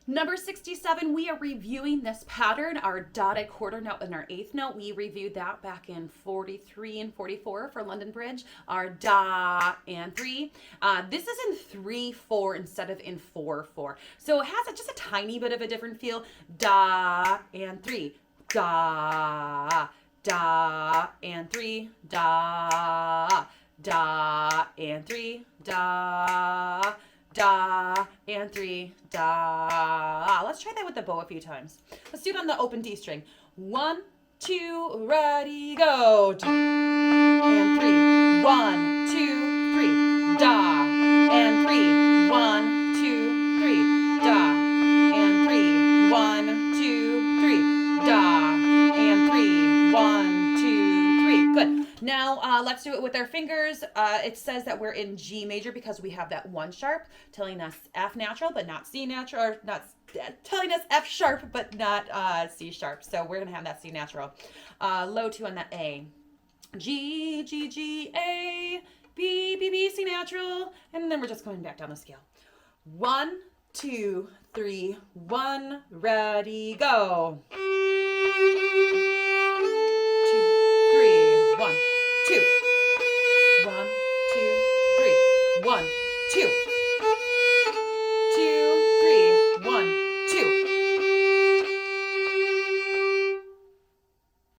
Number 67, we are reviewing this pattern, our dotted quarter note and our eighth note. We reviewed that back in 43 and 44 for London Bridge, our da and 3. This is in 3-4 instead of in 4-4. So it has just a tiny bit of a different feel. Da and 3, da, da and 3, da, da and 3, da, da and 3, da. Let's try that with the bow a few times. Let's do it on the open D string. 1, 2, ready, go. Da and 3. 1, 2, 3. Da and 3. 1, 2, 3. Da and 3. 1, 2, 3. Da and 3. 1, 2, 3. Good. Now let's do it with our fingers. It says that we're in G major because we have that 1 sharp telling us F natural but not C natural, or not telling us F sharp but not C sharp. So we're gonna have that C natural. Low 2 on that A. G, G, G, A, B, B, B, C natural, and then we're just going back down the scale. 1, 2, 3, 1, ready, go. 2, 3, 1, 2. 1, 2, 3. 1, 2.